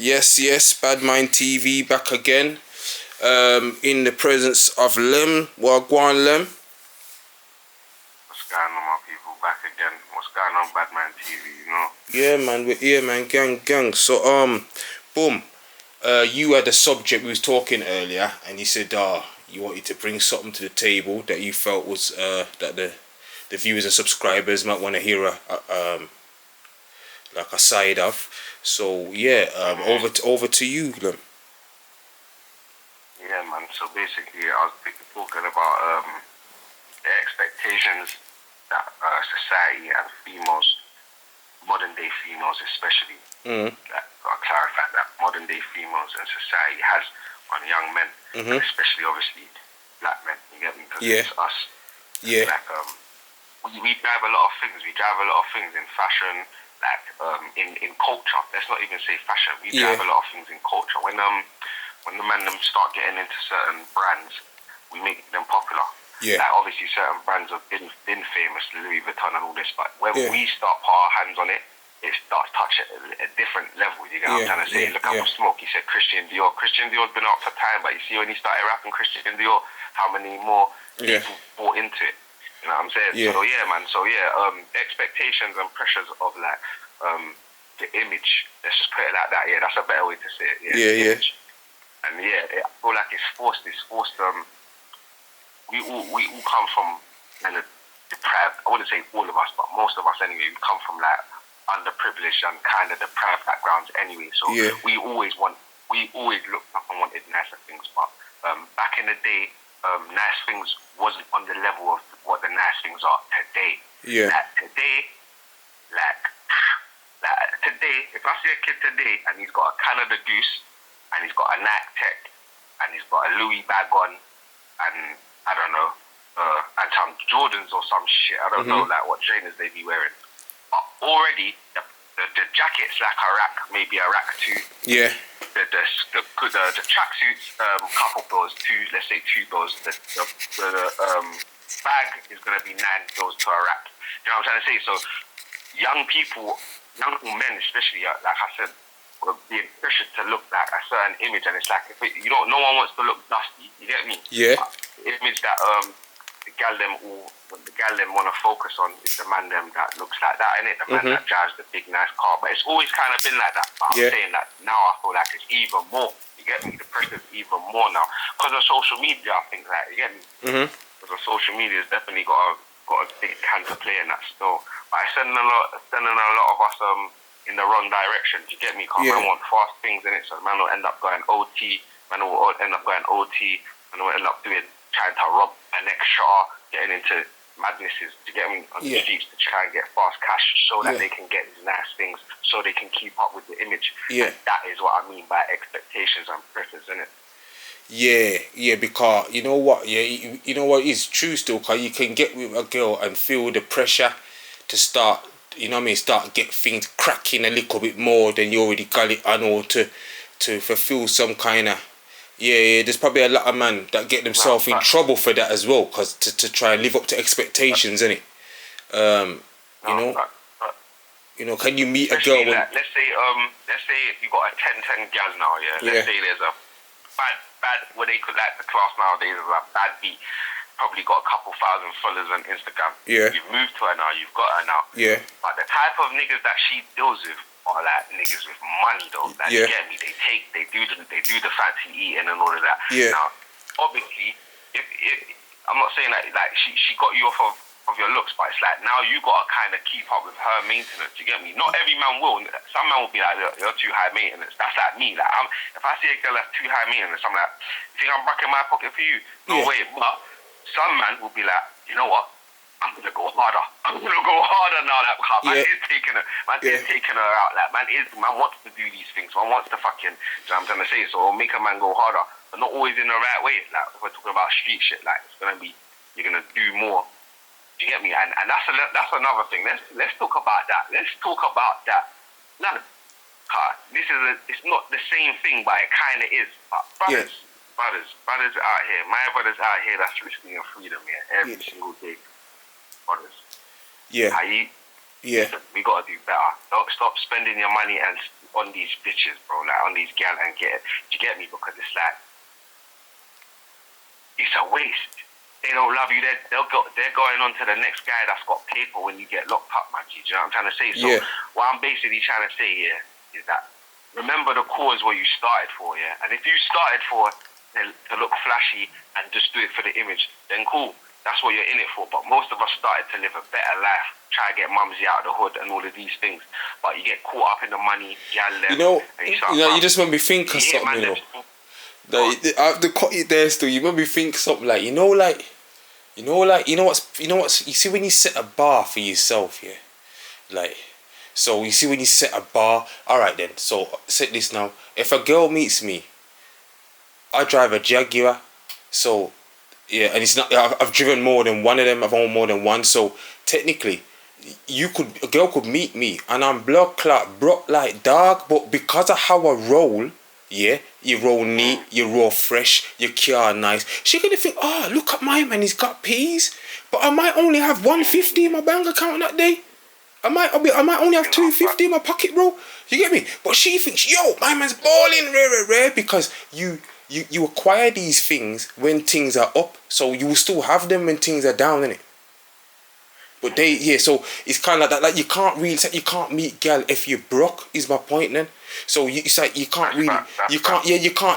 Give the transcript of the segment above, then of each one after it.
Yes, Bad Mind TV back again. In the presence of Lem. Wagwan Lem. What's going on, my people? Back again. What's going on, Bad Mind TV, you know? Yeah, man, we're here, man. Gang. So, boom. You had a subject we was talking earlier, and you said, you wanted to bring something to the table that you felt was, that the viewers and subscribers might want to hear like a side of. So, yeah, over to you, Lem. Yeah, man. So basically, I was talking about the expectations that society and females, modern day females especially, that got to clarify that modern day females and society has on young men, and especially obviously black men. You get me? Because it's us. Yeah. Like we drive a lot of things. We drive a lot of things in fashion, like in culture. Let's not even say fashion. We drive a lot of things in culture. When the men them start getting into certain brands, we make them popular. Yeah. Like obviously certain brands have been famous, Louis Vuitton and all this, but when we start put our hands on it, it starts touching a different level. You get what I'm trying to say? Look at Smoke. He said Christian Dior. Christian Dior's been out for time, but you see when he started rapping Christian Dior, how many more people bought into it. You know what I'm saying? Yeah. So yeah, man. So yeah, expectations and pressures of like the image. Let's just put it like that. Yeah, that's a better way to say it. Yeah. And yeah, I feel like it's forced. We all come from kind of deprived. I wouldn't say all of us, but most of us anyway. We come from like underprivileged and kind of deprived backgrounds anyway. So we always looked up and wanted nicer things. But back in the day, nice things wasn't on the level of what the nice things are today. Yeah. Like today, if I see a kid today and he's got a Canada Goose and he's got a Nike Tech and he's got a Louis bag on and I don't know, and some Jordans or some shit. I don't know like what trainers they be wearing. But already the jacket's like a rack, maybe a rack two. Yeah. The tracksuits, couple bills, let's say two bills. The bag is gonna be 9 bills to a rack. You know what I'm trying to say? So young men especially, like I said, were being pressured to look like a certain image, and it's like no one wants to look dusty. You get me? Yeah. The image that the gal them want to focus on is the man them that looks like that, innit? The man that drives the big nice car. But it's always kind of been like that. But I'm saying that now I feel like it's even more. You get me? The pressure's even more now because of social media. I think that you get me? Because of social media, has definitely got a big hand to play in that still. But it's sending a lot of us in the wrong direction. Do you get me? Because man want fast things in it, so man will end up going OT. Man will end up going OT, and will end up trying to rob an extra, getting into madnesses. Do you get me? On the streets to try and get fast cash, so that they can get these nice things, so they can keep up with the image. Yeah. And that is what I mean by expectations and pressures, isn't it? Yeah, because you know what, you know what is true still, because you can get with a girl and feel the pressure to start, you know what I mean, start get things cracking a little bit more than you already got it on, or to fulfill some kind of, there's probably a lot of men that get themselves in trouble for that as well, because to try and live up to expectations, innit? You know, can you meet a girl when... let's say you got a 10-10 gal now, let's say there's a bad what they could like the class nowadays is a bad beat, probably got a couple thousand followers on Instagram. You've moved to her now, you've got her now. But the type of niggas that she deals with are like niggas with money though. Like you get me? They do the fancy eating and all of that. Now, obviously, if I'm not saying that like she got you off of your looks, but it's like now you gotta kind of keep up with her maintenance. You get me? Not every man will. Some man will be like, look, you're too high maintenance. That's like me. Like if I see a girl that's too high maintenance, I'm like, you think I'm bracking my pocket for you? No way. But some man will be like, you know what? I'm gonna go harder. I'm gonna go harder now. Like, man is taking her out. Like, man wants to do these things. Man wants to fucking, you know what I'm trying to say? So it'll make a man go harder, but not always in the right way. Like, if we're talking about street shit, like, it's gonna be, you're gonna do more. Do you get me? And that's another thing. Let's talk about that. Let's talk about that. No, it's not the same thing, but it kind of is. But brothers out here, my brothers out here that's risking your freedom every single day. Brothers. Yeah. Yeah. We gotta do better. Don't stop spending your money and on these bitches, bro. Like on these gal and get. Do you get me? Because it's like it's a waste. They don't love you. They're going on to the next guy that's got paper when you get locked up, man. Do you know what I'm trying to say? So what I'm basically trying to say here is that remember the cause where you started for, yeah. And if you started for to look flashy and just do it for the image, then cool. That's what you're in it for. But most of us started to live a better life, try to get mumsy out of the hood and all of these things. But you get caught up in the money, you just made me think of something, the cut it there still. You made me think something like you know what's you see when you set a bar for yourself, yeah, like. So you see when you set a bar, all right then. So set this now. If a girl meets me, I drive a Jaguar, so yeah, and it's not. I've driven more than one of them. I've owned more than one. So technically, a girl could meet me, and I'm blood clot, broke like dog. But because of how I roll, yeah, you roll neat, you roll fresh, your car nice. She gonna think, oh, look at my man, he's got peas. But I might only have 150 in my bank account that day. I might only have 250 in my pocket, bro. You get me? But she thinks, yo, my man's balling rare, because you acquire these things when things are up, so you will still have them when things are down, innit? But so it's kind of like that. Like you can't meet gal if you're broke. Is my point then? So it's like you can't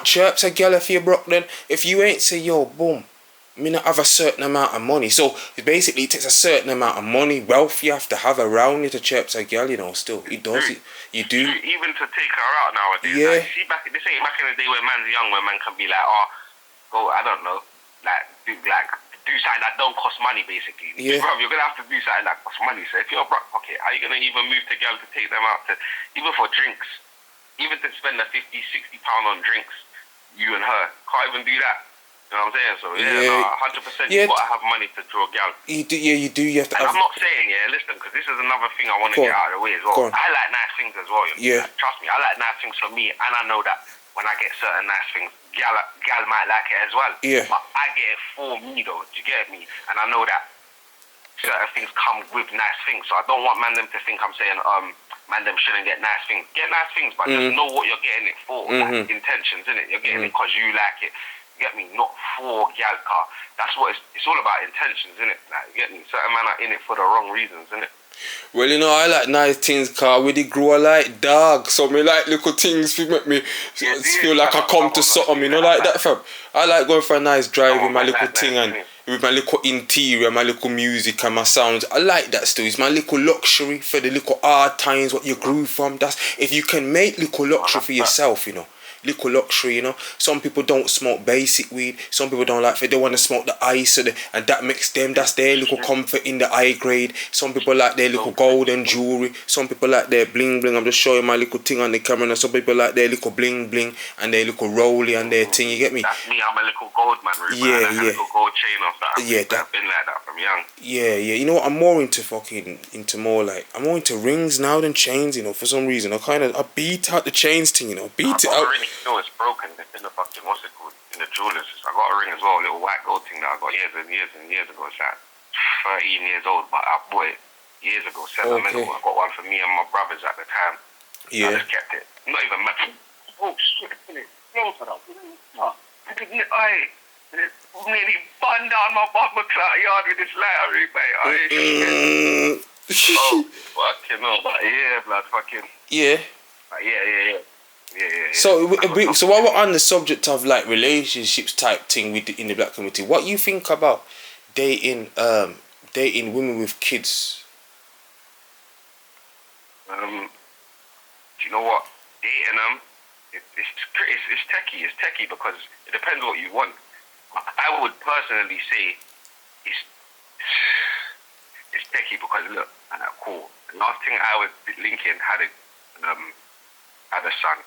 chirp a gal if you're broke. Then if you ain't say yo, boom, I mean, I have a certain amount of money. So basically, it takes a certain amount of money, wealth you have to have around you to chirp a girl, still. It does it. You do. Even to take her out nowadays. Yeah. Like, see, this ain't back in the day when man's young, where man can be like, oh, go, I don't know, do something that don't cost money, basically. Yeah. Bro, you're going to have to do something that costs money. So if you're a broke pocket, how are you going to even move to girl to take them out to, even for drinks, even to spend the 50, 60 pound on drinks, you and her, can't even do that. You know what I'm saying? So, 100%, you've got to have money to draw a gal. You do, you do. You have to. And I'm not saying, listen, because this is another thing I want to get out of the way as well. I like nice things as well. Yeah. Trust me, I like nice things for me, and I know that when I get certain nice things, gal might like it as well. Yeah. But I get it for me, though. Do you get me? And I know that certain things come with nice things. So I don't want them to think I'm saying, them shouldn't get nice things. Get nice things, but just know what you're getting it for. Like, intentions, innit? You're getting it because you like it. Get me, not for gal car. That's what it's all about, intentions, innit? Like, you get me? Certain men are in it for the wrong reasons, innit? Well, I like nice things, car. We did grow, I like dog. So me like little things to make me feel like I come to something, like that, fam. I like going for a nice drive with my little thing and with my little interior, my little music and my sounds. I like that still. It's my little luxury for the little hard times, what you grew from. That's if you can make little luxury for yourself, little luxury, Some people don't smoke basic weed. Some people don't like it. They want to smoke the ice, and that makes them. That's their little comfort in the high grade. Some people like their little golden jewelry. Some people like their bling bling. I'm just showing my little thing on the camera. And some people like their little bling bling and their little rolly and their thing. You get me? That's me. I'm a little gold man. Really, yeah. A little gold chain off that. I've been like that from young. Yeah. You know what? I'm more I'm more into rings now than chains. For some reason, I beat out the chains thing. Beat it out. It's broken. It's in the fucking, what's it called? In the jewelers. I got a ring as well, a little white gold thing that I got years and years and years ago. It's like 13 years old, but I bought it years ago, sentimental. I got one for me and my brothers at the time. Yeah. I just kept it. Not even much. Oh shit, close it up. I nearly burned down my Bob yard with this lighter, mate. Oh, fucking hell. But yeah, blood, fucking. Yeah. Yeah. So while we're on the subject of like relationships type thing in the black community, what you think about dating women with kids? Do you know what? Dating them, it's techie. It's techie because it depends what you want. I would personally say it's techie because look, cool. The last thing I was linking had a son.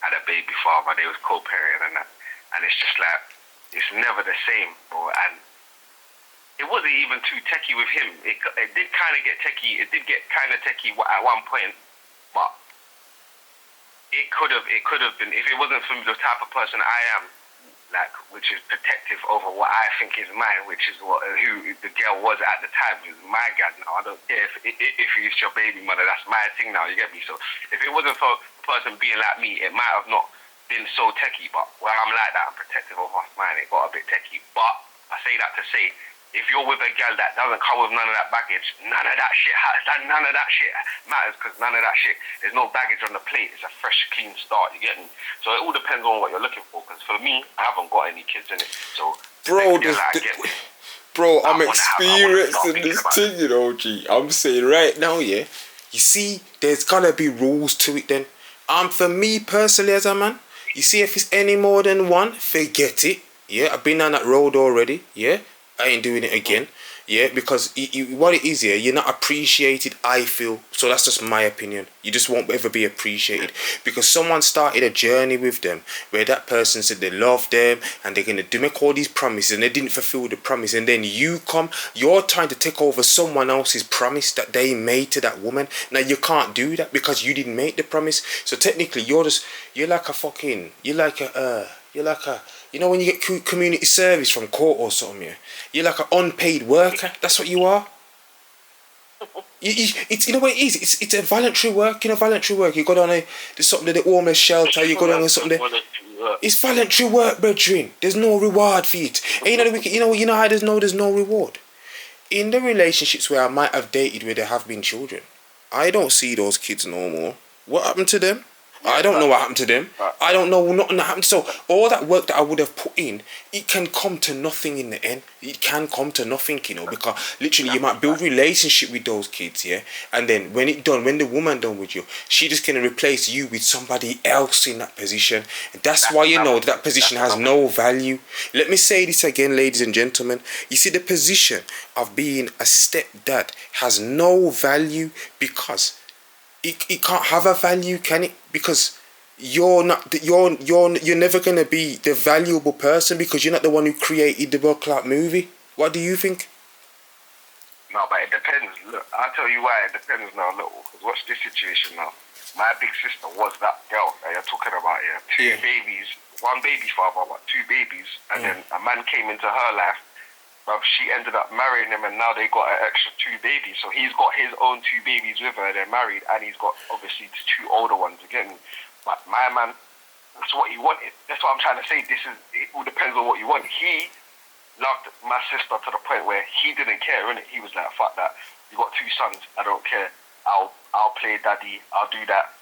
Had a baby father, they was co-parenting and that. And it's just like, it's never the same, bro. And it wasn't even too techie with him. It did kind of get techie. It did get kind of techie at one point, but it could have been, if it wasn't for the type of person I am, like, which is protective over what I think is mine, which is what who the girl was at the time, who's my gal now. I don't care if it's your baby mother, that's my thing now, you get me? So if it wasn't for a person being like me, it might have not been so techie, but when I'm like that, I'm protective of mine, it got a bit techie. But I say that to say, if you're with a girl that doesn't come with none of that baggage, none of that shit matters, because none of that shit, there's no baggage on the plate. It's a fresh, clean start, you get me? So it all depends on what you're looking for, because for me, I haven't got any kids in it. So, bro, I'm experiencing this thing, you know, G. I'm saying right now, yeah, you see, there's gotta be rules to it then. For me personally as a man, you see, if it's any more than one, forget it. Yeah, I've been down that road already, yeah. I ain't doing it again, yeah, because what it is here, you're not appreciated, I feel. So that's just my opinion. You just won't ever be appreciated because someone started a journey with them where that person said they love them and they're gonna make all these promises and they didn't fulfill the promise, and then you're trying to take over someone else's promise that they made to that woman. Now you can't do that because you didn't make the promise. So technically you're like a you know when you get community service from court or something, yeah? You're like an unpaid worker. That's what you are. It's, you know what it is? It's a voluntary work. You know, voluntary work. You go down there's something, the homeless shelter. You go down something there. It's voluntary work, brethren. There's no reward for it. And you know how there's no reward. In the relationships where I might have dated where there have been children, I don't see those kids no more. What happened to them? I don't know what happened to them. I don't know nothing that happened. So all that work that I would have put in, it can come to nothing in the end. It can come to nothing, you know, because literally you might build relationship with those kids, yeah, and then when the woman done with you, she just gonna replace you with somebody else in that position. And that's why you know that position has no value. Let me say this again, ladies and gentlemen. You see, the position of being a stepdad has no value because it can't have a value, can it? Because you're never gonna be the valuable person because you're not the one who created the World Clock movie. What do you think? No, but it depends. Look, I'll tell you why it depends now. Look, because watch this situation now. My big sister was that girl that you're talking about here. Two babies, one baby father, but two babies, and then a man came into her life. But she ended up marrying him, and now they got an extra two babies. So he's got his own two babies with her. They're married, and he's got obviously two older ones again. But my man, that's what he wanted. That's what I'm trying to say. It all depends on what you want. He loved my sister to the point where he didn't care, innit? He was like, "Fuck that. You got two sons. I don't care. I'll play daddy. I'll do that.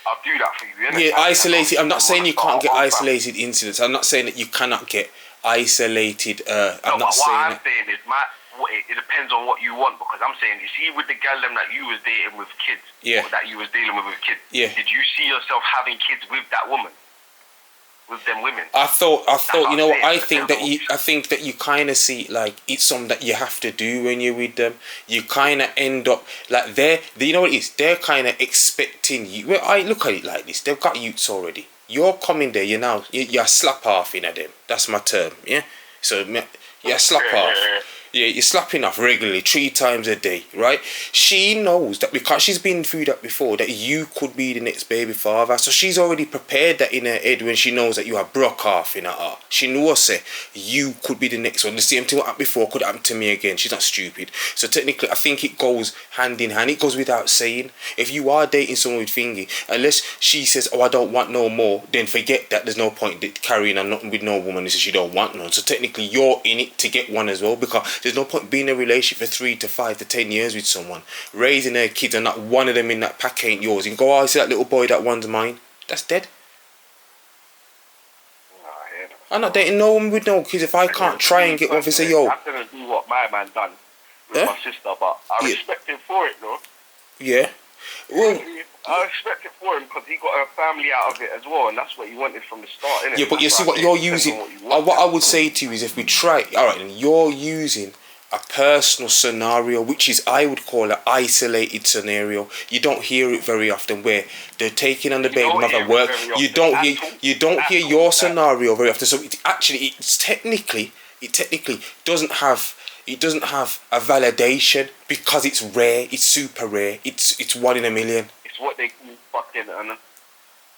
I'll do that for you." Innit? Yeah, isolated. I'm not saying you can't get isolated incidents. I'm not saying that you cannot get isolated. I'm not saying what I'm saying is it depends on what you want, because I'm saying, you see, with the girl them that you was dating with kids, or that you was dealing with kids, did you see yourself having kids with that woman, with them women? I thought you know what, I think that you kind of see like it's something that you have to do when you're with them. You kind of end up like you know what it is, they're kind of expecting you. Well, I look at it like this, they've got youths already. You're coming there, you're slap half in at them. That's my term, yeah? So, you're slap half. Yeah, you're slapping off regularly 3 times a day, right? She knows that because she's been through that before, that you could be the next baby father. So she's already prepared that in her head when she knows that you are broke off in her heart. She knows you could be the next one. The same thing what happened before could happen to me again. She's not stupid. So technically, I think it goes hand in hand. It goes without saying. If you are dating someone with thingy, unless she says, "Oh, I don't want no more," then forget that. There's no point carrying on nothing with no woman who says she don't want none. So technically, you're in it to get one as well, because there's no point being in a relationship for 3 to 5 to 10 years with someone, raising their kids, and not one of them in that pack ain't yours. You can go, "Oh, I see that little boy, that one's mine." That's dead. I'm not dating no one with no kids if I can't try and get one for say, "Yo." I didn't do what my man done with my sister, but I respect him for it, though. Yeah. Well, I respect it for him because he got a family out of it as well, and that's what he wanted from the start, innit? Yeah, but you see what you're using. What I would say to you is, if we try, all right, and you're using a personal scenario, which is, I would call an isolated scenario. You don't hear it very often where they're taking on the baby mother work. You don't hear your scenario very often. So it technically doesn't have a validation because it's rare. It's super rare. It's 1 in a million. It's what they call fucking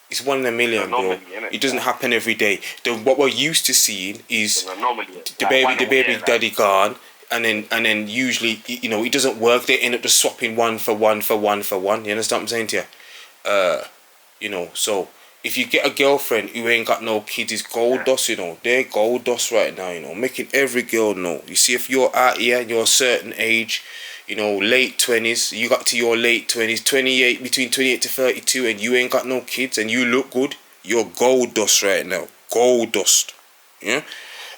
It's 1 in a million, bro. It doesn't happen every day. What we're used to seeing is the baby daddy gone, and then usually, you know, it doesn't work. They end up just swapping one for one. You understand what I'm saying to you? You know, so if you get a girlfriend who ain't got no kids, it's gold dust, you know. They're gold dust right now, you know. Making every girl know. You see, if you're out here and you're a certain age, you know, late 20s, you got to your late 20s, 28, between 28 to 32, and you ain't got no kids and you look good, you're gold dust right now. Gold dust. Yeah?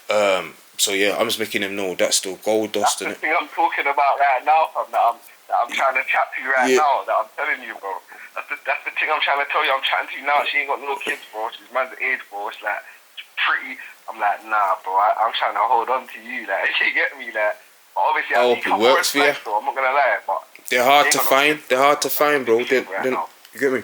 So yeah, I'm just making them know that's still gold dust. That's the thing I'm talking about right now, fam, that I'm trying to chat to you right now, that I'm telling you, bro. That's the thing I'm trying to tell you. I'm chatting to you now. She ain't got no kids, bro. She's man's age, bro. It's like, pretty. I'm like, nah, bro. I'm trying to hold on to you. Like, you get me? Like, but obviously, I hope it works for you. I'm not gonna lie, but they're hard to find. They're hard to find, bro. You get me?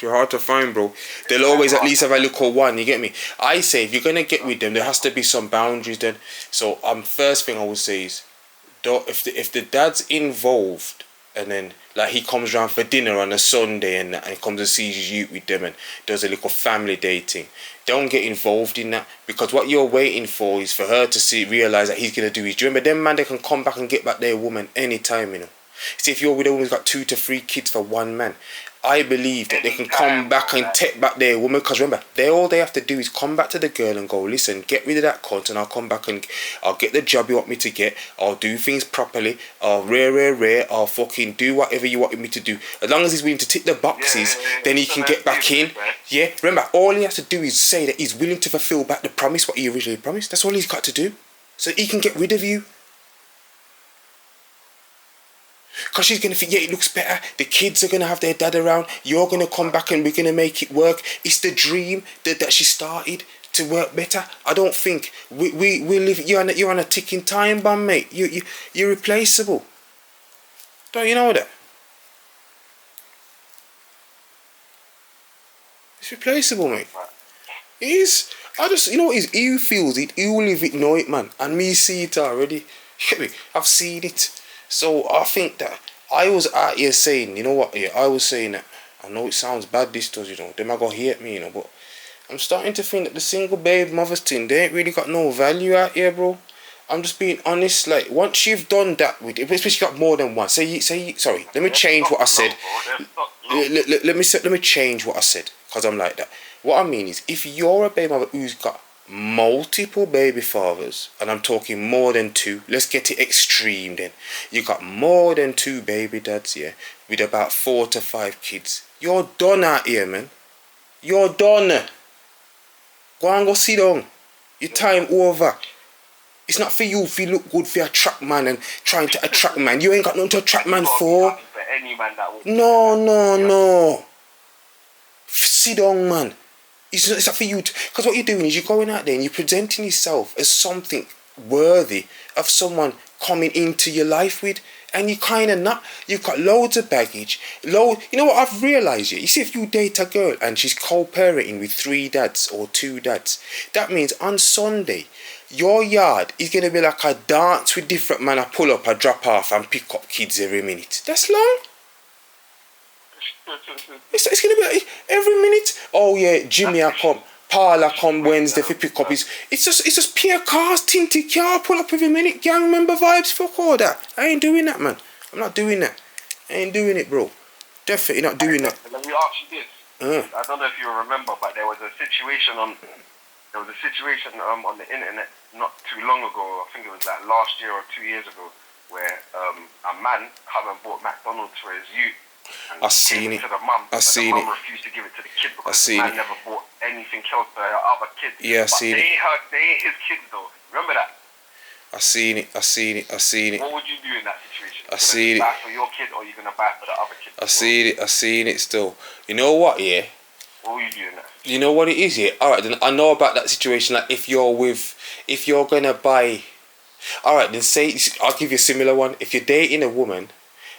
They're hard to find, bro. They'll always at least have a little one. You get me? I say if you're gonna get with them, there has to be some boundaries. Then, so first thing I would say is, if the dad's involved, and then like he comes round for dinner on a Sunday and he comes and sees you with them and does a little family dating, don't get involved in that, because what you're waiting for is for her to realise that he's gonna do his job. Remember, them man, they can come back and get back their woman anytime, you know. See, if you're with a woman who's got 2 to 3 kids for one man, I believe that they can come back and take back their woman, because remember, all they have to do is come back to the girl and go, listen, get rid of that cunt and I'll come back and I'll get the job you want me to get, I'll do things properly, I'll I'll fucking do whatever you want me to do. As long as he's willing to tick the boxes, then he can get back in. Yeah, remember, all he has to do is say that he's willing to fulfill back the promise, what he originally promised. That's all he's got to do. So he can get rid of you. Because she's going to think, yeah, it looks better. The kids are going to have their dad around. You're going to come back and we're going to make it work. It's the dream that she started to work better. I don't think we live. You're on a ticking time bomb, mate. You're replaceable. Don't you know that? It's replaceable, mate. It is. You know what it is? You feels it. You live it, know it, man. And me see it already. I've seen it. So I think that I was out here saying, you know what, yeah, I was saying that, I know it sounds bad this does, you know, they might go hate me, you know, but I'm starting to think that the single babe mothers thing, they ain't really got no value out here, bro. I'm just being honest, like, once you've done that with it, especially got more than one, sorry, let me change what I said. Let me change what I said, because I'm like that. What I mean is, if you're a baby mother who's got multiple baby fathers, and I'm talking more than 2, let's get it extreme then, you got more than 2 baby dads, yeah, with about 4 to 5 kids, you're done out here, man. You're done. Go and go sit down. Your time over. It's not for you if you look good for attract man and trying to attract man. You ain't got nothing to attract man for. No. Sit down, man. It's not for you, because what you're doing is you're going out there and you're presenting yourself as something worthy of someone coming into your life with, and you kind of not. You've got loads of baggage. You know what I've realised? You see, if you date a girl and she's co-parenting with 3 dads or 2 dads, that means on Sunday your yard is going to be like a dance with different men. I pull up, I drop off and pick up kids every minute. That's long. It's going to be like every minute. Oh yeah, Jimmy I come, Paul I come Wednesday for pick up his. It's just pure cars, tinted car, pull up every minute, gang member vibes, fuck all that. I ain't doing that, man. I'm not doing that. I ain't doing it, bro. Definitely not doing that. Let me ask you this. I don't know if you remember, but there was a situation on the internet not too long ago. I think it was like last year or 2 years ago, where a man come and bought McDonald's for his youth. I seen it. I seen it. The mum refused to give it to the kid because the man never bought anything else for her other kids. Yeah, I seen it. They ain't his kids though. Remember that? I seen it. What would you do in that situation? I seen it. Buy for your kid or you gonna buy for the other kid? I seen it still. You know what? Yeah. What would you do in that? You know what it is? Yeah. All right. Then I know about that situation. Like if you're gonna buy. All right. Then say I'll give you a similar one. If you're dating a woman,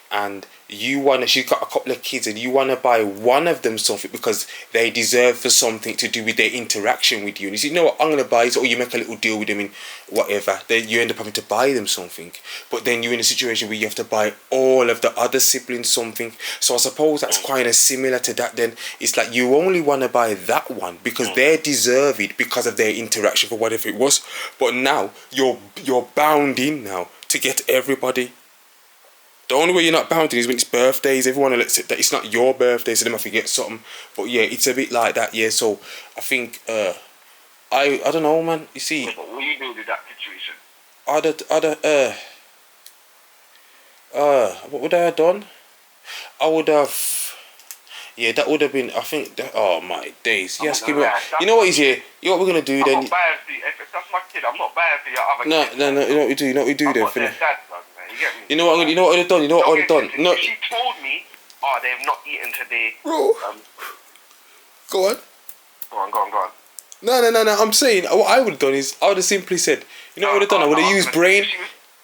and she's got a couple of kids and you want to buy one of them something because they deserve for something to do with their interaction with you. And you say, you know what, I'm going to buy it, or you make a little deal with them in whatever, then you end up having to buy them something. But then you're in a situation where you have to buy all of the other siblings something. So I suppose that's kind of similar to that then. It's like you only want to buy that one because they deserve it because of their interaction for whatever it was. But now you're bound in now to get everybody. The only way you're not bound in is when it's birthdays. Everyone will accept that it's not your birthday, so they might forget something. But yeah, it's a bit like that, yeah. So I think I don't know, man. You see, yeah, but what do you do with that situation? What would I have done? I would have, yeah, that would have been. I think that, oh my days. Yes, give me. You know what is here? You know what we're gonna do then? I'm not buying for you. If that's my kid, I'm not buying for your other no, kids. No, you know what we do. You know what we do I'm then? not their dad, man. You know what? You know what I'd have done. You know what I'd have done. No. She told me, oh, they've not eaten today. Bro. Go on. Go on. No. I'm saying what I would have done is I would have simply said, you know what I would have done? I would have used brain.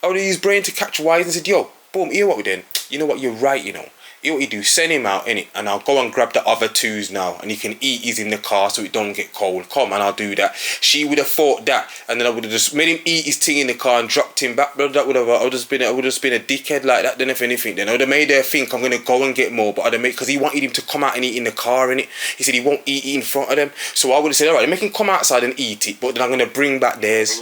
I would have used brain to catch wise and said, yo, boom, hear what we done. You know what? You're right. You know. Hear what you do. Send him out, innit? And I'll go and grab the other twos now, and he can eat his in the car so it don't get cold. Come on, I'll do that. She would have thought that, and then I would have just made him eat his thing in the car and dropped him back. But that would have, I would have been a dickhead like that. Then if anything, then I would have made her think I'm gonna go and get more. But I'd have made, because he wanted him to come out and eat in the car, innit? He said he won't eat it in front of them. So I would have said, all right, make him come outside and eat it. But then I'm gonna bring back theirs.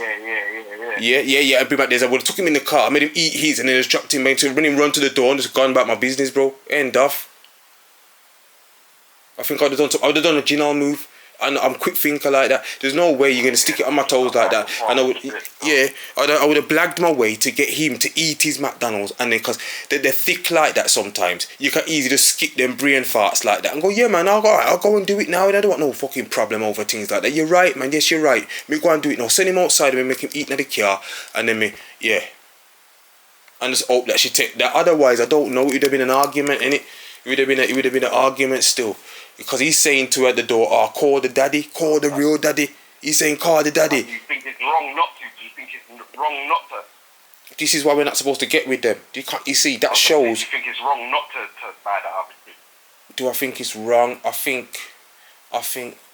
Yeah. I bring back theirs. I would have took him in the car. I made him eat his, and then just dropped him back to run to the door and just gone about my business, bro. End off. I think I would have done a Ginal move, and I'm quick thinker like that. There's no way you're gonna stick it on my toes like that. And I would have blagged my way to get him to eat his McDonald's, and then because they're thick like that sometimes, you can easily just skip them brain farts like that and go, yeah man, I'll go and do it now, and I don't want no fucking problem over things like that. You're right, man. Yes, you're right. Me go and do it now. Send him outside and make him eat in the car, and then and just hope that she take that. Otherwise, I don't know. It would have been an argument, innit? It would have been an argument still. Because he's saying to her at the door, oh, call the daddy, call the real daddy. He's saying, call the daddy. Do you think it's wrong not to? Do you think it's wrong not to? This is why we're not supposed to get with them. You see, that shows. Do you think it's wrong not to buy that other thing? Do I think it's wrong? I think,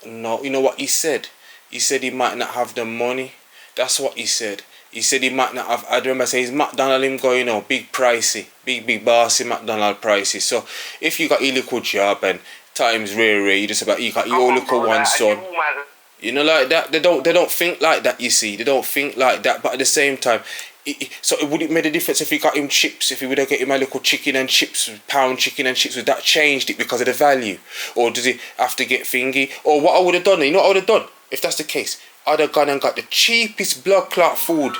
no. You know what he said? He said he might not have the money. That's what he said. He said he might not have. I remember saying his McDonald's him going, big pricey, big bossy McDonald's pricey. So if you got a little job and times rare, you just about you got your little one son. You know, like that. They don't think like that. You see, they don't think like that. But at the same time, so it would it made a difference if he got him chips? If he would have get him a little chicken and chips, pound chicken and chips, would that changed it because of the value, or does he have to get thingy? Or what I would have done? You know what I would have done if that's the case? I'd have gone and got the cheapest blood clot food.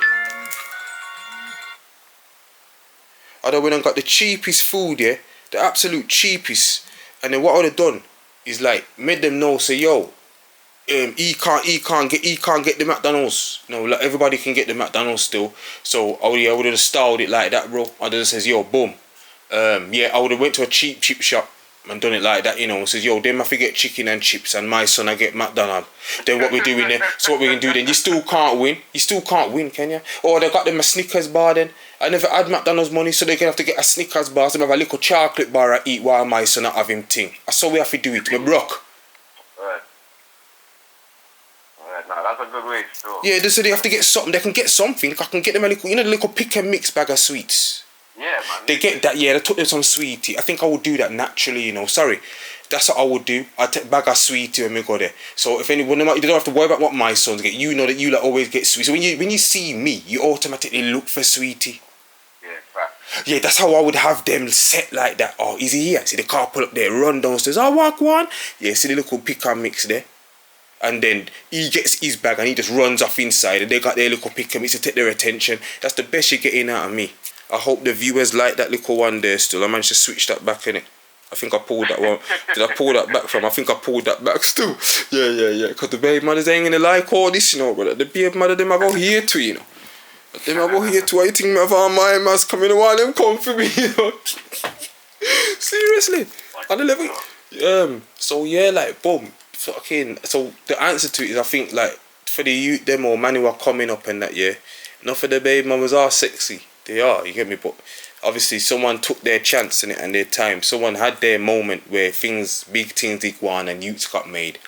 I'd have went and got the cheapest food, yeah, the absolute cheapest. And then what I would have done is like made them know, say, yo, he can't get the McDonald's. No, like everybody can get the McDonald's still. So I would have styled it like that, bro. I'd have says, yo, boom. I would have went to a cheap shop and done it like that, you know, and says, yo, them have to get chicken and chips and my son I get McDonald's. Then what we doing then? So what we can do then? You still can't win. You still can't win, can you? Or they got them a Snickers bar then. I never had McDonald's money, so they're going to have to get a Snickers bar, so they have a little chocolate bar I eat while my son I have him thing. That's how we have to do it. We're broke. Alright, now that's a good way still. Yeah, so they have to get something. They can get something. I can get them a little, the little pick and mix bag of sweets. Yeah, man. They get that, they took them some sweetie. I think I would do that naturally, Sorry. That's what I would do. I'd take a bag of sweetie when we go there. So if anyone, you don't have to worry about what my sons get. You know that you always get sweet. So when you see me, you automatically look for sweetie. Yeah, that's how I would have them set like that. Oh, is he here? See the car pull up there, run downstairs. Oh, walk one. Yeah, see the little pick and mix there. And then he gets his bag and he just runs off inside and they got their little pick and mix to take their attention. That's the best you're getting out of me. I hope the viewers like that little one there still. I managed to switch that back in it. I think I pulled that one. Did I pull that back from? I think I pulled that back still. Yeah. Because the baby mothers ain't gonna like all this, brother. The baby mother, them I go here too, Them I go here too. I think me have all my mass coming while them come for me, Seriously. On the level. So yeah, like boom. Fucking. So the answer to it is I think like for the youth them or man who are coming up and that, not for the baby mothers are sexy. They are, you get me, but obviously someone took their chance in it and their time. Someone had their moment where big things did go on and youths got made.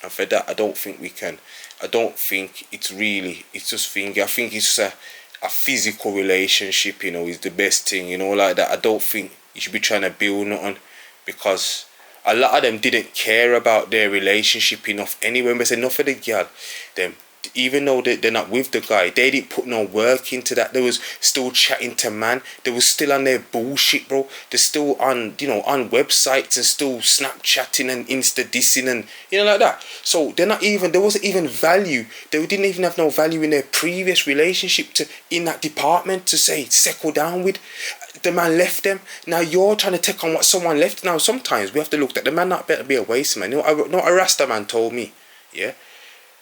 And for that, I don't think we can. I don't think it's just I think it's just a physical relationship, you know, is the best thing, you know, like that. I don't think you should be trying to build nothing, because a lot of them didn't care about their relationship enough anyway. But enough of the girl, them, even though they're not with the guy, they didn't put no work into that. They was still chatting to man. They was still on their bullshit, bro. They're still on, you know, on websites and still Snapchatting and Insta dissing and, you know, like that. So there wasn't even value. They didn't even have no value in their previous relationship in that department to say settle down with. The man left them. Now you're trying to take on what someone left. Now sometimes we have to look at the man not better be a waste man. You know, a Rasta man told me, yeah.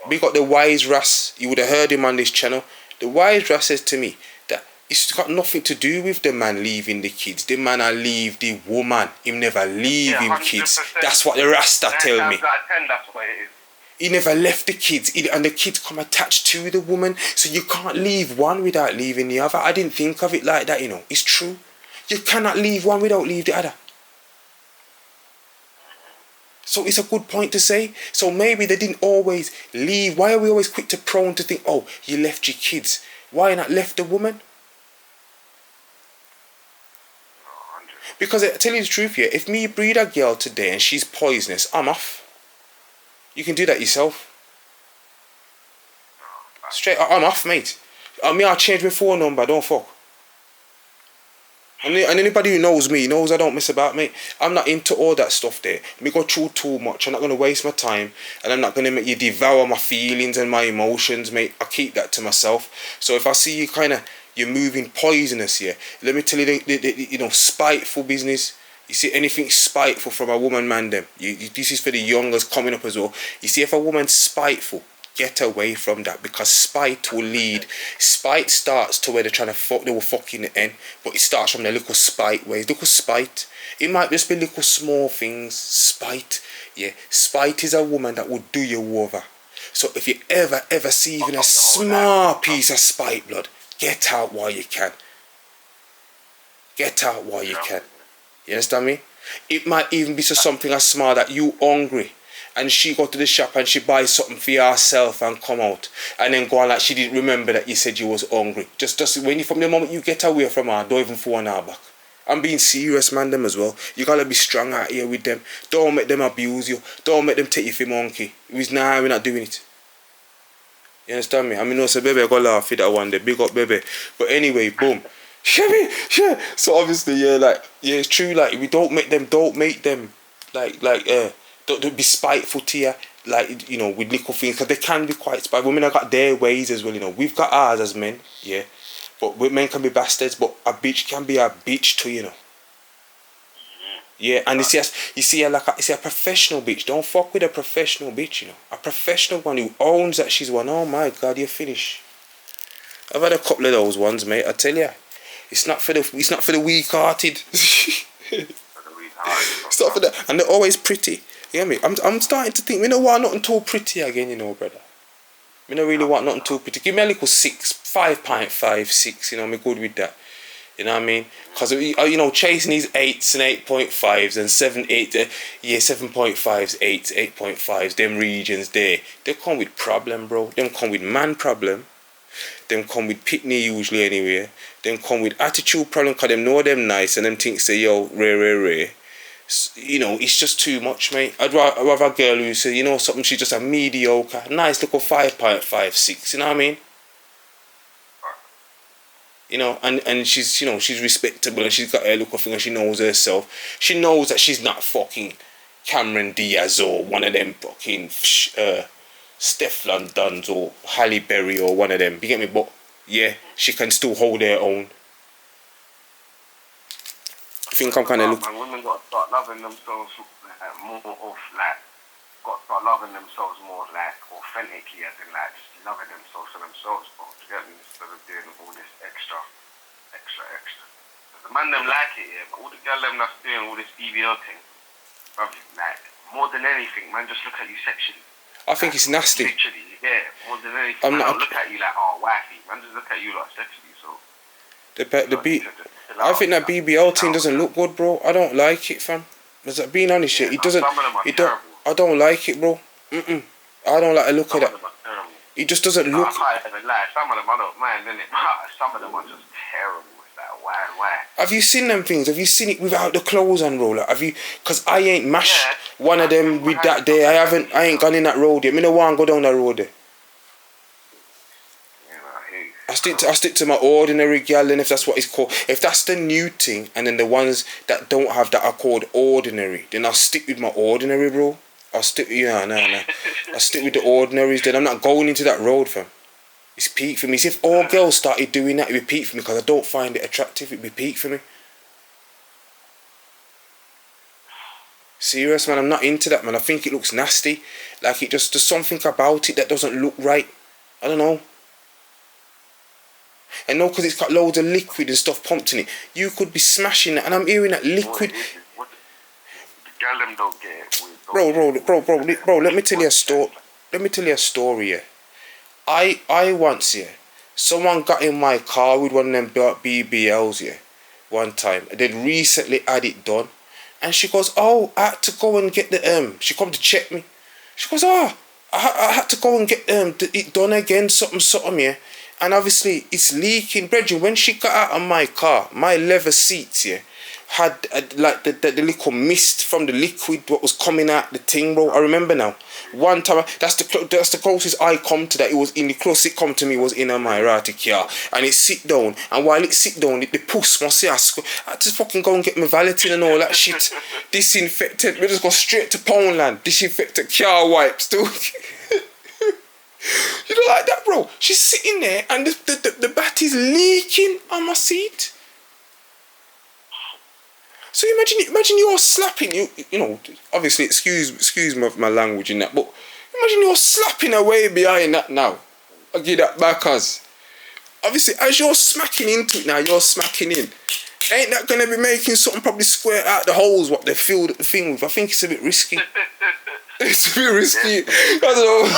We got the wise Ras. You would have heard him on this channel. The wise Ras says to me that it's got nothing to do with the man leaving the kids. The man I leave the woman. Him never leave him 100%. Kids. That's what the Rasta tell me. That's what it is. He never left the kids, and the kids come attached to the woman. So you can't leave one without leaving the other. I didn't think of it like that, you know. It's true. You cannot leave one without leave the other. So it's a good point to say. So maybe they didn't always leave. Why are we always quick to prone to think, oh, you left your kids? Why not left the woman? Because I tell you the truth here, if me breed a girl today and she's poisonous, I'm off. You can do that yourself. Straight, I'm off, mate. I'll change my phone number, don't fuck. And anybody who knows me knows I don't mess about, mate. I'm not into all that stuff there. Me go through too much. I'm not going to waste my time. And I'm not going to make you devour my feelings and my emotions, mate. I keep that to myself. So if I see you you're moving poisonous here, let me tell you, you know, spiteful business. You see anything spiteful from a woman, man, them. This is for the youngers coming up as well. You see, if a woman's spiteful, get away from that, because spite will lead. Spite starts to where they're trying to fuck, they will fuck in the end, but it starts from the little spite ways. Little spite. It might just be little small things. Spite. Yeah. Spite is a woman that will do you over. So if you ever see even a small piece of spite, blood, get out while you can. Get out while you can. You understand me? It might even be something as small that you hungry, and she go to the shop and she buys something for herself and come out and then go on like she didn't remember that you said you was hungry. Just when from the moment you get away from her, don't even phone her back. I'm being serious, man, them as well. You gotta be strong out here with them. Don't make them abuse you. Don't make them take you for monkey. We're not doing it. You understand me? I mean, also, baby, I got laugh at that one day. Big up, baby. But anyway, boom. Yeah. So obviously, yeah, it's true. Like, we don't make them, don't be spiteful to you, like, you know, with little things, because they can be quite spiteful. Women have got their ways as well, you know. We've got ours as men, yeah, but men can be bastards, but a bitch can be a bitch too, you know. Yeah, and you see a professional bitch. Don't fuck with a professional bitch, you know. A professional one who owns that she's one. Oh my God, you're finished. I've had a couple of those ones, mate. I tell you, it's not for the weak-hearted. It's not for that, and they're always pretty. You know what I mean? I'm starting to think, we don't want nothing too pretty again, you know, brother. We don't really want nothing too pretty. Give me a little 5.5, 6, you know, I'm good with that. You know what I mean? Because, you know, chasing these 8s and 8.5s and 7.5s, 8s, 8.5s, them regions there, they come with problem, bro. Them come with man problem. Them come with pitney usually anyway. Them come with attitude problem, because them know them nice and them think say, yo, rare. You know, it's just too much, mate. I'd rather a girl who says, you know something, she's just a mediocre, nice little 5.5, 6, you know what I mean? You know, and she's, you know, she's respectable and she's got her little thing and she knows herself. She knows that she's not fucking Cameron Diaz or one of them fucking Stefflon Duns or Halle Berry or one of them. You get me? But yeah, she can still hold her own. I think I'm kind of looking. Women got to start loving themselves more got to start loving themselves more authentically, as in just loving themselves for themselves, bro. Do you get me? Instead of doing all this extra. The man them like it, yeah, but all the girl them that's doing all this BBL thing, bruv, more than anything, man, just look at you sexually. I think it's nasty. Literally, yeah, more than anything. I don't look at you like, oh, wifey. Man, just look at you like sexually, so. I think that BBL team doesn't look good, bro. I don't like it, fam. Being honest, it doesn't. I don't like it, bro. I don't like the look of that. It just doesn't look. I can't even lie. Some of them I don't mind, innit? Some of them are just terrible. It's like, why? Have you seen them things? Have you seen it without the clothes on, bro? Like, have you? Cause I ain't mashed one of them with that day. I ain't gone in that road yet. Me no want to go down that road there. I stick to my ordinary gal, and if that's what it's called, if that's the new thing, and then the ones that don't have that are called ordinary, then I'll stick with my ordinary, bro. I'll stick, I'll stick with the ordinaries. Then I'm not going into that road, fam. It's peak for me. See, if all girls started doing that, it'd be peak for me because I don't find it attractive. It'd be peak for me. Serious, man. I'm not into that, man. I think it looks nasty. Like there's something about it that doesn't look right. I don't know. And no, because it's got loads of liquid and stuff pumped in it. You could be smashing that, and I'm hearing that liquid. Bro, let me tell you a story. Let me tell you a story, yeah. I once, yeah, someone got in my car with one of them BBLs, yeah, one time. They'd recently had it done. And she goes, oh, I had to go and get the, she come to check me. She goes, oh, I had to go and get it done again, something, yeah. And obviously, it's leaking. Brethren, when she got out of my car, my leather seats, yeah, had like the little mist from the liquid what was coming out the thing, bro. I remember now. One time, that's the closest I come to that. It was in the closest it come to me was in a Maserati car, and it sit down. And while it sit down, the puss must say, I had to fucking go and get my valeting and all that shit. Disinfectant. We just go straight to Poundland. Disinfectant car wipes, dude. You don't like that, bro? She's sitting there and the bat is leaking on my seat. So imagine you're slapping, you know, obviously excuse my language in that, but imagine you're slapping away behind that now. I'll give that back, cause obviously as you're smacking into it now, you're smacking in. Ain't that gonna be making something probably square out the holes what they filled the thing with? I think it's a bit risky. It's a bit risky. I don't know.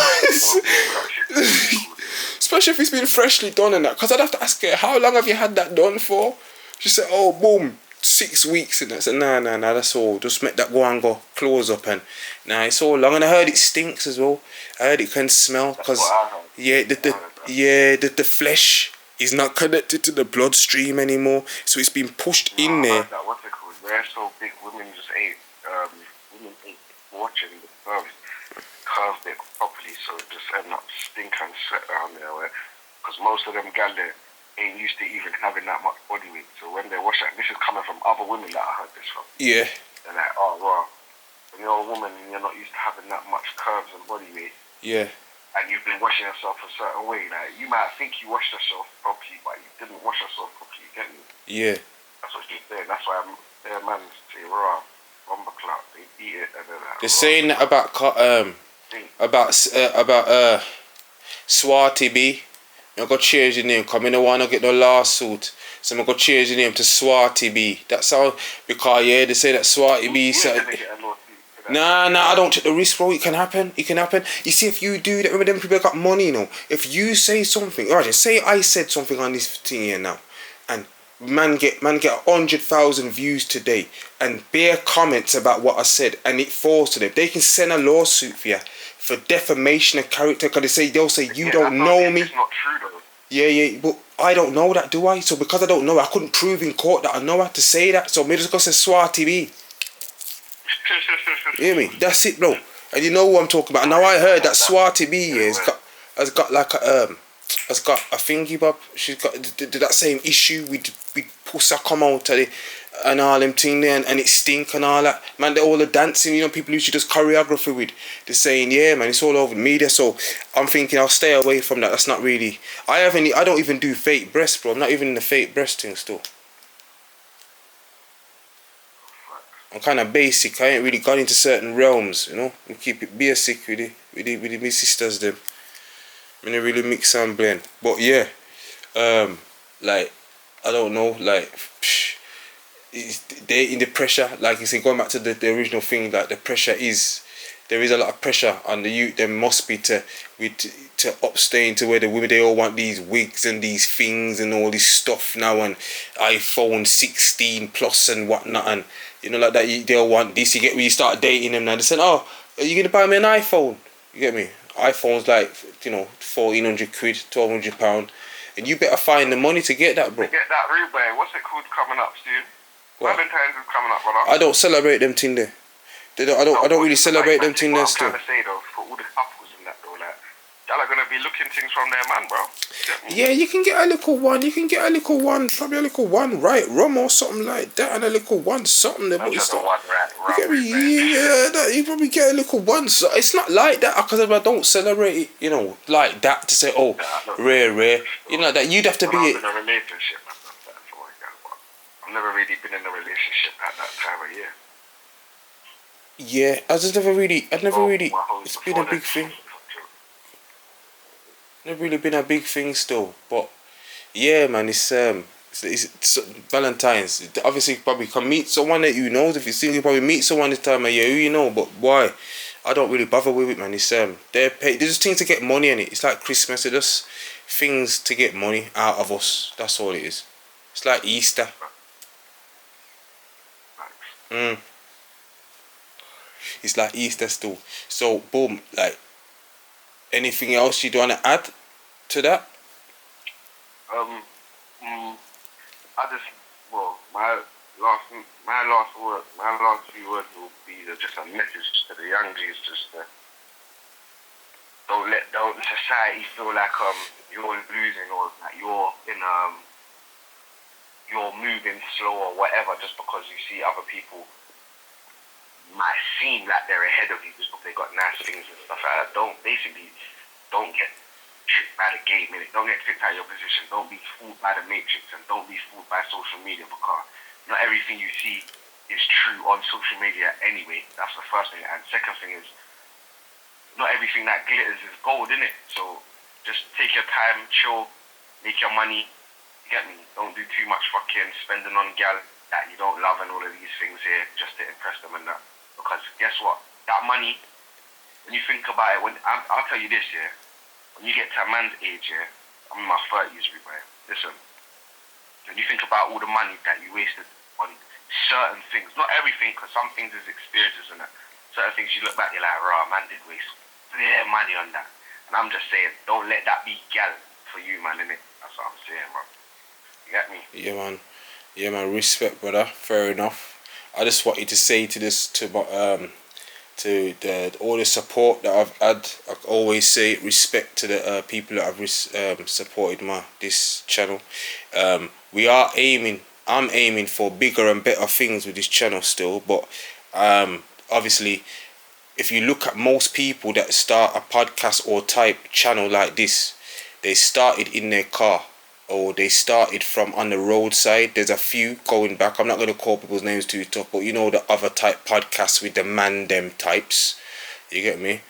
Especially if it's been freshly done and that. Because I'd have to ask her, how long have you had that done for? She said, oh, boom, 6 weeks. And I said, nah, that's all. Just make that go close up. And nah, it's all long. And I heard it stinks as well. I heard it can smell. Because, yeah, the flesh is not connected to the bloodstream anymore. So it's been pushed in there. What's it called? They're so big, women just ate watching the curved it properly, so it just end up stink and sweat around there. Because most of them gal there ain't used to even having that much body weight. So when they wash that, this is coming from other women that I heard this from. Yeah. They're like, oh, wow. When you're a woman and you're not used to having that much curves and body weight. Yeah. And you've been washing yourself a certain way. Like, you might think you washed yourself properly, but you didn't wash yourself properly, you get me? Yeah. That's what she's saying. That's why their man say, raw. They eat it and then they're saying that about Swati B. I got change the name because I don't want to get no lawsuit. So I'm going to change the name to Swati B. That's how, because yeah, they say that Swati B said, nah, I don't take the risk, bro. It can happen. You see, if you do that, remember them people got money, you know. If you say something, alright, say I said something on this thing here now, and man get 100,000 views today and bare comments about what I said, and it falls to them. They can send a lawsuit for you for defamation of character because they'll say you don't know me. It's not true though. Yeah, but I don't know that, do I? So because I don't know, I couldn't prove in court that I know how to say that. So me just go say Swati B. You hear me? That's it, bro. And you know who I'm talking about. Now I heard that Swati B has got like a has got a thingy, Bob. She's got that same issue with pussy come out and all them thing there, and it stink and all that. Man, they're all the dancing, you know, people who she does choreography with. They're saying, yeah, man, it's all over the media. So I'm thinking I'll stay away from that. That's not really. I don't even do fake breasts, bro. I'm not even in the fake breast thing still. I'm kind of basic. I ain't really gone into certain realms, you know. We keep it basic with my sisters them. I mean, they really mix and blend. But yeah, like, I don't know, like, they in the pressure, like you say, going back to the original thing, like the pressure is there is a lot of pressure on the youth. There must be to abstain to where the women, they all want these wigs and these things and all this stuff now, and iPhone 16 plus and whatnot, and you know, like that. They all want this. You get when you start dating them now. They say, "Oh, are you gonna buy me an iPhone?" You get me? iPhone's like, you know, 1,400 quid, £1,200, and you better find the money to get that, bro. To get that Roubaix, what's it called coming up soon? Valentine's is coming up, brother. I don't celebrate them thing there. I don't really celebrate them thing there still. I'm trying to say though, for all the couples and that though, like, y'all are gonna be looking things from their man, bro. Yeah, you can get a little one. You can get a little one, probably a little one right rum or something like that, and a little one something. Not just a one right rum. You probably get a little one. So it's not like that because I don't celebrate it, you know, like that to say, oh, rare. You know that you'd have to be. I'm in a relationship. I've never really been in a relationship at that time of year. Yeah, it's been a big thing. Never really been a big thing still, but yeah, man, it's Valentine's. Obviously, you probably can meet someone that you know. If you're single, you probably meet someone this time of year who you know. But why? I don't really bother with it, man. It's they're paid. There's just things to get money in it. It's like Christmas. It's just things to get money out of us. That's all it is. It's like Easter. It's like Easter still. So boom, like anything else you'd want to add to that? My last few words will be just a message to the young G's, just don't let society feel like you're losing or that you're moving slow or whatever just because you see other people might seem like they're ahead of you just because they got nice things and stuff like that. Don't get tricked by the game, innit? Don't get tricked out of your position. Don't be fooled by the matrix and don't be fooled by social media because not everything you see is true on social media anyway. That's the first thing. And second thing is not everything that glitters is gold, innit? So just take your time, chill, make your money. You get me? Don't do too much fucking spending on gal that you don't love and all of these things here just to impress them and that. Because guess what? That money, when you think about it, I'll tell you this, yeah. When you get to a man's age, yeah, I'm in my 30s, right? Listen, when you think about all the money that you wasted on certain things, not everything, because some things is experiences and that. Certain things you look back, you're like, raw, man did waste money on that. And I'm just saying, don't let that be gal for you, man, innit? That's what I'm saying, bro. You get me? Yeah, man. Respect, brother. Fair enough. I just wanted to say to all the support that I've had. I always say respect to the people that have supported this channel. I'm aiming for bigger and better things with this channel still, but obviously, if you look at most people that start a podcast or type channel like this, they started in their car or they started from on the roadside. There's a few going back. I'm not going to call people's names too tough, but you know the other type podcasts with the man them types. You get me?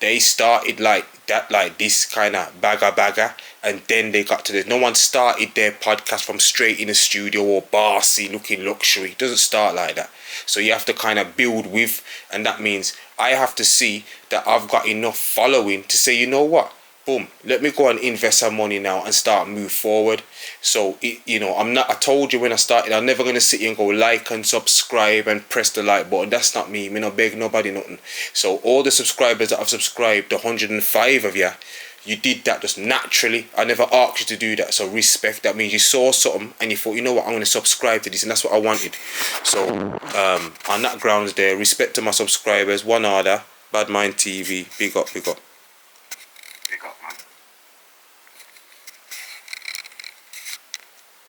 They started like that, like this kind of bagger, and then they got to this. No one started their podcast from straight in the studio or bossy looking luxury. It doesn't start like that. So you have to kind of build with, and that means I have to see that I've got enough following to say, you know what? Boom, let me go and invest some money now and start move forward. So I told you when I started, I'm never going to sit here and go like and subscribe and press the like button. That's not me. Me not beg nobody nothing. So all the subscribers that have subscribed, the 105 of you did that just naturally. I never asked you to do that. So respect. That means you saw something and you thought, you know what, I'm going to subscribe to this, and that's what I wanted. So on that grounds there, respect to my subscribers. One order, Bad Mind TV, big up.